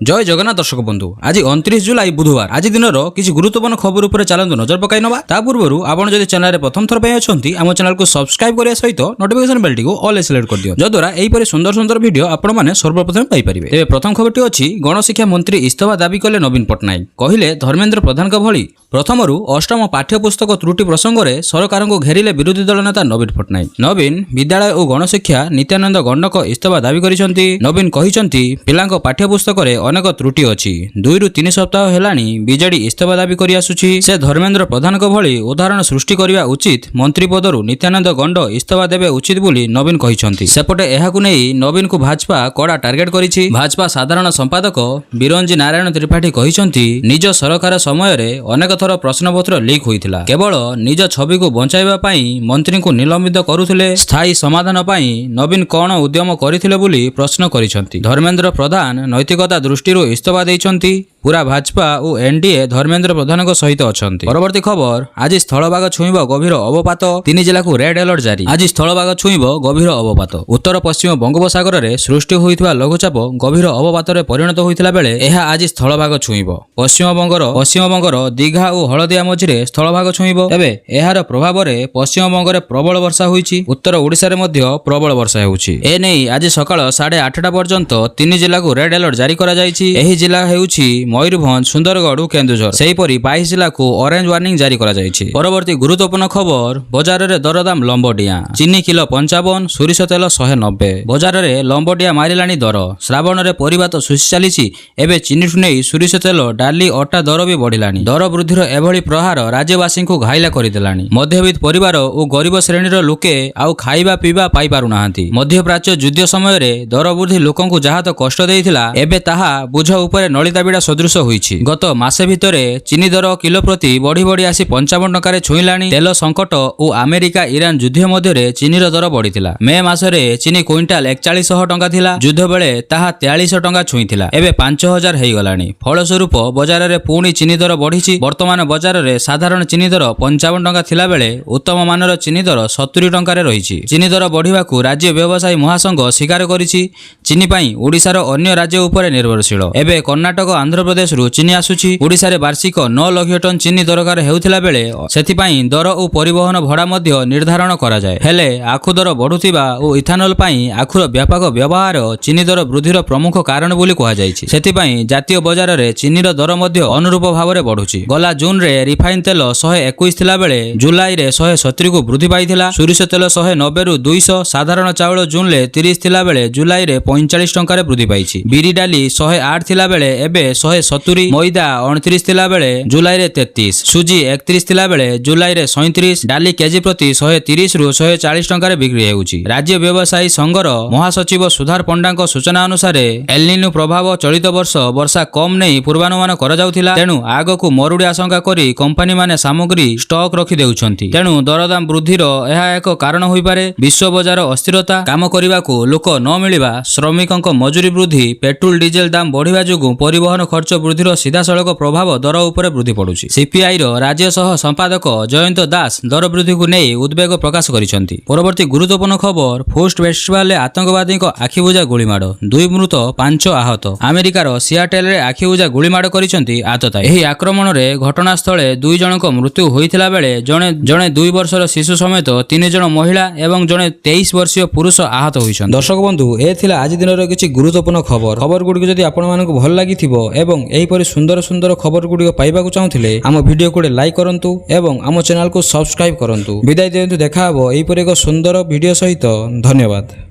जय जगन्नाथ दर्शक बंधु आज 29 जुलाई बुधवार आज दिन किसी गुरुत्वपूर्ण खबर उपर चलतु नजर पकाई नवा ता पूर्व आपण जदि चैनल प्रथम थर अच्छी आम चैनल को सब्सक्राइब करने सहित नोटिफिकेशन बेल टी ऑल सिलेक्ट कर दियो जद्वारा एहीपरि सुंदर सुंदर वीडियो आपण माने सर्वप्रथम पाई परिबे। तेबे प्रथम खबरटी अछि गणशिक्षा मंत्री इस्तीफा दाबी कले नवीन पट्टनायक कहिले धर्मेंद्र प्रधान भली प्रथमरु अष्टम पाठ्यपुस्तक त्रुटि प्रसंग में सरकार को घेरिले विरोधी दल नेता नवीन पट्टनायक। नवीन विद्यालय और गणशिक्षा नित्यानंद गंडक इस्तीफा दाबी करिसंती। नवीन कहिसंती पिलांको पाठ्यपुस्तक रे अनेक त्रुटि अछि 2 रु 3 सप्ताह हेलानी बीजेडी इस्तीफा दाबी करि आसुछि। से धर्मेंद्र प्रधान भली उदाहरण सृष्टि करिवा उचित मंत्री पदरु नित्यानंद गंड इस्तीफा देबे उचित बोली नवीन कहिसंती। सेपटे एहाकु नै नवीन को भाजपा कड़ा टार्गेट करिछि। भाजपा साधारण संपादक बिरंजी नारायण त्रिपाठी कहिसंती निज सरकार समय रे अनेक थर प्रश्नपत्र लीक होइथिला केवल निज छवि को बचाइबा पई मंत्री को निलंबित करुथिले। स्थायी समाधान पई नवीन कोन उद्यम करिथिले बोली प्रश्न करिसंती। धर्मेंद्र प्रधान नैतिकता दृष्टिରୁ इस्तीफा देइछंती। पूरा भाजपा और एनडीए धर्मेंद्र प्रधान सहित अछंती। परवर्ती खबर आज स्थलभाग छुईब गभीर अवपात 3 जिला को रेड अलर्ट जारी। आज स्थलभाग छुईब गभीर अवपात उत्तर पश्चिम बंगोपसागर रे सृष्टि होइथिबा लघुचाप गभीर अवपात रे परिणत होइथिला बेले एहा आज स्थलभाग छुईब पश्चिम बंगर दीघा और हलदिया मझिरे स्थलभाग छुईब। एबे एहार प्रभाव रे पश्चिम बंगरे प्रबल वर्षा होइछि। उत्तर ओडिसा रे मध्य प्रबल वर्षा होउछि। ए नै आज सकाळ 8:30 पर्यंत 3 जिला को रेड अलर्ट जारी करा जाइछि। एही जिला हेउछि मयूरभंज सुंदरगढ़ और केन्दुझर। सेहीपरि 22 जिला को ऑरेंज वार्निंग जारी करा जाइछि। परवर्ती गुरुत्वपूर्ण खबर बाजार रे दरदाम लंबडिया चीनी किलो 55 सोरिष तेल 190 बाजार रे लंबडिया मारिलानी दर। श्रावण रे परिबा तो सुसी चलीछि। एबे चीनी ठु नै सोरिष तेल डाली अटा दर भी बढ़िलानी। दर वृद्धिर एभली प्रहार राज्यवासी को घाइला करिदेलानी। मध्यवित्त परिवार और गरीब श्रेणीर लोके आउ खाइबा पीबा पाई पारु नाहांती। मध्यप्राच्य युद्ध समय रे दर वृद्धि लोकंकु जहा तो कष्ट देइथिला एबे ताहा बुझ उपरे नलिता बिडा सदृश होइछि। गत मासे भितरे चीनी दर किलो प्रति बढ़ी बढ़ी आसी 55 टंका छुईलानी। तेल संकट और अमेरिका ईरान युद्ध मध्य चीनीर दर बढ़िथिला। मे मासरे चीनी क्विंटाल 4100 टंका थिला। युद्ध बेले ताहा 4300 टंका छुईथिला। एबे 5000 हेई गलानी। फलस्वरूप बाजार रे पुणी चीनी दर बढ़िछि। वर्तमान बाजार रे साधारण चीनी दर 55 टंका थिला बेले उत्तम मानर चीनी दर 70 टंका रे रहिछि। चीनी दर बढ़िबाकू राज्य व्यवसायी महासंघ स्वीकार करिछि। चीनी पई ओडिशार अन्य राज्य उपरे निर्भरशील। एबे कर्णाटक आंध्र प्रदेश रु चीनी आसुछि। ओडिशा रे वार्षिक 9 लाख टन चीनी दरकार हेउथिला बेले सेथिपई दर और परिवहन भड़ा मध्य निर्धारण करा जाय। हेले आखु दर बढ़ुथिबा और इथानल पई आखुर व्यापक व्यवहार चीनी दर वृद्धिर प्रमुख कारण बोली कहा जायछि। सेथिपई जातीय बाजार रे चीनीर दर मध्य अनुरूप भाव बढ़ुछि। गला जून रे रिफाइन तेल 121 थिला बेले जुलाई रे 170 को वृद्धि पाइथिला। सोरिष तेल 190 रु 200 साधारण चाउल जून रे 30 थिला बेले जुलाई रे 45 टंका रे वृद्धि पाइछि। बिरी डाली 108 थिला बेले एबे 170। मैदा 29 थिला बेले जुलाई रे 33। सुजी 31 थिला बेले जुलाई रे 37। डाली केजी प्रति 130 रु 140 टंका रे बिक्री हेउछि। राज्य व्यवसायी संघर महासचिव सुधार पंडाଙ୍କ सूचना अनुसार एलनिनो प्रभाव चलित वर्ष वर्षा कम नहीं पूर्वानुमान करा जाउथिला। तेणु आगकू मरुड़ी आशंका करी कंपनी माने सामग्री स्टॉक रखि देउछंती। तेणु दरदाम वृद्धिर एहा एक कारण होई पारे। विश्व बाजार अस्थिरता काम करिबाकू लोक न मिलिबा श्रमिकଙ୍କ मजूरी वृद्धि पेट्रोल डीजेल दाम बढ़िबा जोगु परिवहन खर्च वृद्धिर सीधासळख प्रभाव दर उपरे वृद्धि पड़ुछि। सीपीआई रो राज्य सह संपादक जयंत दास दर वृद्धि को नहीं उद्वेग प्रकाश करिसंती। परवर्ती गुरुत्वपूर्ण खबर फोस्ट फेस्टिवल आतंकवादी आखिबुझा गुलीमाड़ 2 मृत 5 आहत। अमेरिकार सियाटेल रे आखिबुझा गुलीमाड़ करिसंती आतताई। एही आक्रमण रे घटनास्थले 2 जनक मृत्यु होइथिला बेले जणे 2 वर्षर शिशु समेत 3 जन महिला एवं जणे 23 वर्षीय पुरुष आहत होइछन। दर्शक बंधु ए थिला आज दिन रो किछि गुरुत्वपूर्ण खबर गुडी जदि आपण मानकु भल लागिथिबो एवं एही परि सुंदर सुंदर खबर गुडी पाइबाकू चाहुथिले आम वीडियो को लाइक करंतु एवं आम चैनल को सब्सक्राइब करंतु। विदाय दियंतु। देखा हबो एही परि एक सुंदर वीडियो सहित। धन्यवाद।